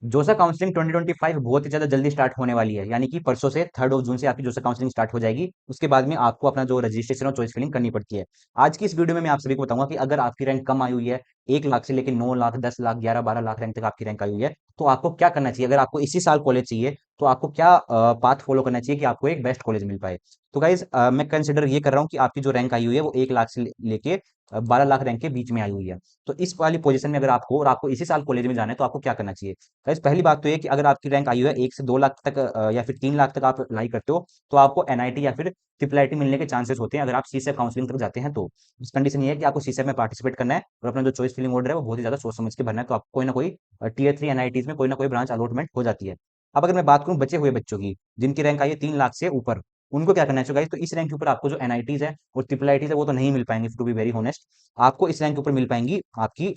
जोसा काउंसलिंग 2025 बहुत ही ज्यादा जल्दी स्टार्ट होने वाली है, यानी कि परसों से 3 जून से आपकी जोसा काउंसलिंग स्टार्ट हो जाएगी। उसके बाद में आपको अपना जो रजिस्ट्रेशन और चॉइस फिलिंग करनी पड़ती है। आज की इस वीडियो में मैं आप सभी को बताऊंगा कि अगर आपकी रैंक कम आई हुई है 1 लाख से लेकर 9 लाख, 10 लाख, 11-12 लाख रैंक तक आपकी रैंक आई हुई है, तो आपको क्या करना चाहिए। अगर आपको इसी साल कॉलेज चाहिए तो आपको क्या पाथ फॉलो करना चाहिए कि आपको एक बेस्ट कॉलेज मिल पाए। तो गाइज मैं कंसिडर ये कर रहा हूँ कि आपकी जो रैंक आई हुई है वो 1 लाख से लेके 12 लाख रैंक के बीच में आई हुई है। तो इस वाली पोजीशन में अगर आपको और आपको इसी साल कॉलेज में जाना है तो आपको क्या करना चाहिए। गाइस पहली बात तो ये कि अगर आपकी रैंक आई हुई है 1 से 2 लाख तक या फिर 3 लाख तक आप अप्लाई करते हो, तो आपको एनआईटी या फिर ट्रिपल आईटी मिलने के चांसेस होते हैं अगर आप सीसेट काउंसलिंग तक जाते हैं तो। इस कंडीशन ये है कि आपको सीसेट में पार्टिसिपेट करना है और अपना जो चॉइस फिलिंग ऑर्डर है वो बहुत ही ज्यादा सोच समझ के भरना है, तो आपको कोई ना कोई टीयर 3 एनआईटीज में कोई ना कोई ब्रांच अलॉटमेंट हो जाती है। अब अगर मैं बात करूं बचे हुए बच्चों की जिनकी रैंक आई है 3 लाख से ऊपर, उनको क्या करना है गाइस। तो इस रैंक के ऊपर आपको जो एनआईटीज है और ट्रिपल आईटीज है वो तो नहीं मिल पाएंगे, टू बी वेरी ऑनेस्ट। आपको इस रैंक के ऊपर मिल पाएंगी आपकी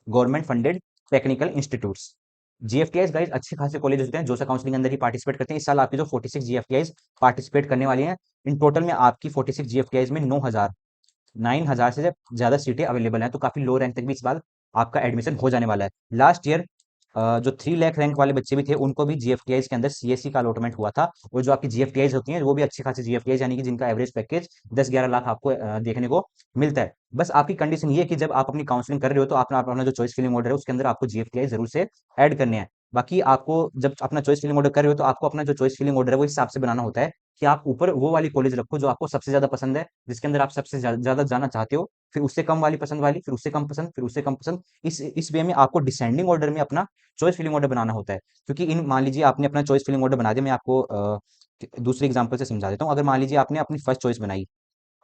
government funded technical institutes, GFTIs. Guys अच्छे खासे कॉलेज होते हैं जो काउंसलिंग के अंदर ही पार्टिसिपेट करते हैं। इस साल आपकी जो 46 जीएफटीआईज पार्टिसिपेट करने वाली हैं, इन टोटल में आपकी 46 जीएफटीआईज में 9,000 से ज्यादा सीटें अवेलेबल हैं, तो काफी लो रैंक तक भी इस बार आपका एडमिशन हो जाने वाला है। लास्ट ईयर जो 3 लाख रैंक वाले बच्चे भी थे उनको भी जीएफटीआईज के अंदर सीएससी का अलॉटमेंट हुआ था। और जो आपकी जीएफटीआईज होती हैं वो भी अच्छी खासी जीएफटीआईज, यानी कि जिनका एवरेज पैकेज 10-11 लाख आपको देखने को मिलता है। बस आपकी कंडीशन ये है कि जब आप अपनी काउंसलिंग कर रहे हो तो अपना जो चॉइस फिलिंग ऑर्डर है उसके अंदर आपको जीएफटीआई जरूर से ऐड करने हैं। बाकी आपको जब अपना चॉइस फिलिंग ऑर्डर कर रहे हो तो आपको अपना जो चॉइस फिलिंग ऑर्डर है वो इस हिसाब से बनाना होता है कि आप ऊपर वो वाली कॉलेज रखो जो आपको सबसे ज्यादा पसंद है, जिसके अंदर आप सबसे ज्यादा जाना चाहते हो, फिर उससे कम वाली पसंद वाली, फिर उससे कम पसंद, फिर उससे कम पसंद। इस वे में आपको डिसेंडिंग ऑर्डर में अपना चॉइस फिलिंग ऑर्डर बनाना होता है। क्योंकि इन मान लीजिए आपने अपना चॉइस फिलिंग ऑर्डर बना दिया, मैं आपको दूसरे एग्जांपल से समझा देता हूँ। अगर मान लीजिए आपने अपनी फर्स्ट चॉइस बनाई,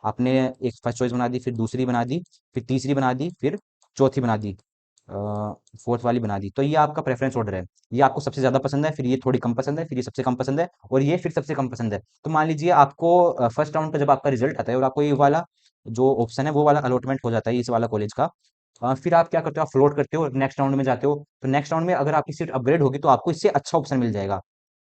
आपने एक फर्स्ट चॉइस बना दी, फिर दूसरी बना दी, फिर तीसरी बना दी, फिर चौथी बना दी, फोर्थ वाली बना दी, तो ये आपका प्रेफरेंस ऑर्डर है। ये आपको सबसे ज्यादा पसंद है, फिर ये थोड़ी कम पसंद है, फिर ये सबसे कम पसंद है, और ये फिर सबसे कम पसंद है। तो मान लीजिए आपको फर्स्ट राउंड का जब आपका रिजल्ट आता है और आपको ये वाला जो ऑप्शन है वो वाला अलॉटमेंट हो जाता है इस वाला कॉलेज का, फिर आप क्या करते हो, आप फ्लोट करते हो, नेक्स्ट राउंड में जाते हो। तो नेक्स्ट राउंड में अगर आपकी सीट अपग्रेड होगी तो आपको इससे अच्छा ऑप्शन मिल जाएगा।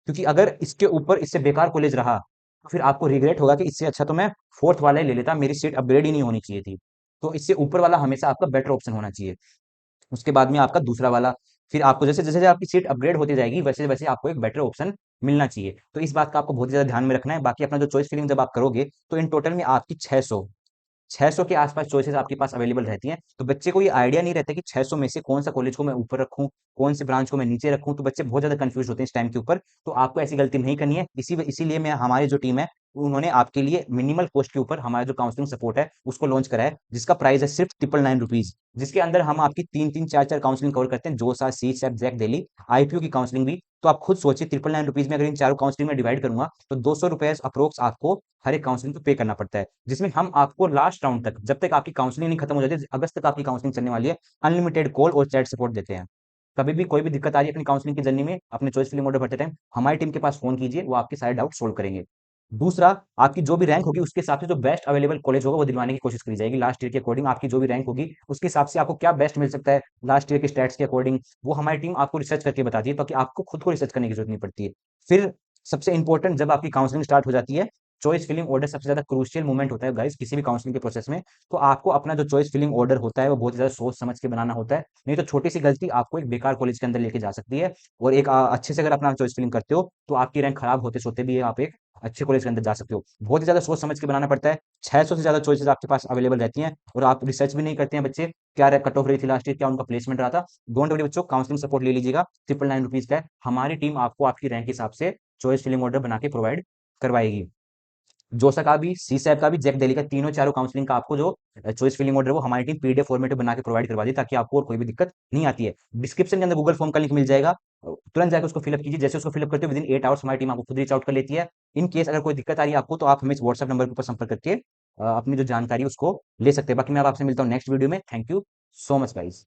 क्योंकि अगर इसके ऊपर इससे बेकार कॉलेज रहा तो फिर आपको रिग्रेट होगा कि इससे अच्छा तो मैं फोर्थ वाला ही ले लेता, मेरी सीट अपग्रेड ही नहीं होनी चाहिए थी। तो इससे ऊपर वाला हमेशा आपका बेटर ऑप्शन होना चाहिए। उसके बाद में आपका दूसरा वाला, फिर आपको जैसे जैसे आपकी सीट अपग्रेड होती जाएगी वैसे वैसे आपको एक बेटर ऑप्शन मिलना चाहिए। तो इस बात का आपको बहुत ज्यादा ध्यान में रखना है। बाकी अपना जो चॉइस फिलिंग जब आप करोगे तो इन टोटल में आपकी 600 के आसपास चॉइसेस आपके पास अवेलेबल रहती हैं। तो बच्चे को ये आइडिया नहीं रहता कि 600 में से कौन सा कॉलेज को मैं ऊपर रखूं, कौन से ब्रांच को मैं नीचे रखूं। तो बच्चे बहुत ज्यादा कंफ्यूज होते हैं इस टाइम के ऊपर। तो आपको ऐसी गलती नहीं करनी है। इसीलिए मैं हमारी जो टीम है उन्होंने आपके लिए मिनिमल कॉस्ट के ऊपर हमारा जो काउंसलिंग सपोर्ट है उसको लॉन्च करा है, जिसका प्राइस है सिर्फ 999 रुपीज, जिसके अंदर हम आपकी 3-3, 4-4 काउंसलिंग कवर करते हैं, जोसा, सी सैप, जैक दिल्ली, आईपीयू की काउंसलिंग भी। तो आप खुद सोचिए 999 रुपीज में अगर इन चारों काउंसलिंग में डिवाइड करूंगा तो 200 रुपए अप्रोक्स आपको हर एक काउंसलिंग को पे करना पड़ता है, जिसमें हम आपको लास्ट राउंड तक, जब तक आपकी काउंसलिंग नहीं खत्म हो जाती, अगस्त तक आपकी काउंसलिंग चलने वाली है, अनलिमिटेड कॉल और चैट सपोर्ट देते हैं। कभी भी कोई भी दिक्कत आ रही है अपनी काउंसलिंग की जर्नी में, अपने चॉइस फिलिंग ऑर्डर भरते टाइम हमारी टीम के पास फोन कीजिए, वो आपके सारे डाउट सोल्व करेंगे। दूसरा, आपकी जो भी रैंक होगी उसके हिसाब से जो बेस्ट अवेलेबल कॉलेज होगा वो दिलवाने की कोशिश करी जाएगी। लास्ट ईयर के अकॉर्डिंग आपकी जो भी रैंक होगी उसके हिसाब से आपको क्या बेस्ट मिल सकता है लास्ट ईयर के स्टैट्स के अकॉर्डिंग, वो हमारी टीम आपको रिसर्च करके बताती है, ताकि आपको खुद को रिसर्च करने की जरूरत नहीं पड़ती है। फिर सबसे इंपॉर्टेंट, जब आपकी काउंसलिंग स्टार्ट हो जाती है, चॉइस फिलिंग ऑर्डर सबसे ज्यादा क्रूशियल मोमेंट होता है गाइस किसी भी काउंसलिंग के प्रोसेस में। तो आपको अपना जो चॉइस फिलिंग ऑर्डर होता है वो बहुत ज्यादा सोच समझ के बनाना होता है, नहीं तो छोटी सी गलती आपको एक बेकार कॉलेज के अंदर लेके जा सकती है। और एक अच्छे से अगर अपना चॉइस फिलिंग करते हो तो आपकी रैंक खराब होते सोते भी आप एक अच्छे कॉलेज के अंदर जा सकते हो। बहुत ही ज्यादा सोच समझ के बनाना पड़ता है। 600 से ज्यादा चॉइसेस आपके पास अवेलेबल रहती हैं और आप रिसर्च भी नहीं करते हैं बच्चे, क्या कट ऑफ रही थी लास्ट ईयर, क्या उनका प्लेसमेंट रहा था। डोंट वरी बच्चों, काउंसलिंग सपोर्ट ले लीजिएगा, 999 रुपीज का है। हमारी टीम आपको आपकी रैंक के हिसाब से चॉइस फिलिंग ऑर्डर बना के प्रोवाइड करवाएगी। जोसा का भी, सी सैप का भी, जैक दिल्ली का, तीनों चारों काउंसलिंग का आपको जो चॉइस फिलिंग ऑर्डर है वो हमारी टीम पीडीएफ फॉर्मेट में बना के प्रोवाइड करवा दी, ताकि आपको और कोई भी दिक्कत नहीं आती है। डिस्क्रिप्शन के अंदर गूगल फॉर्म का लिंक मिल जाएगा, तुरंत जाकर उसको फिलअप कीजिए। जैसे उसको फिलअप करते हो विदिन 8 आवर्स हमारी टीम आपको खुद रीच आउट कर लेती है। इन केस अगर कोई दिक्कत आ रही है आपको तो आप हमें व्हाट्सएप नंबर के ऊपर संपर्क करके अपनी जो जानकारी है उसको ले सकते हैं। बाकी मैं अब आपसे मिलता हूँ नेक्स्ट वीडियो में। Thank you so much guys.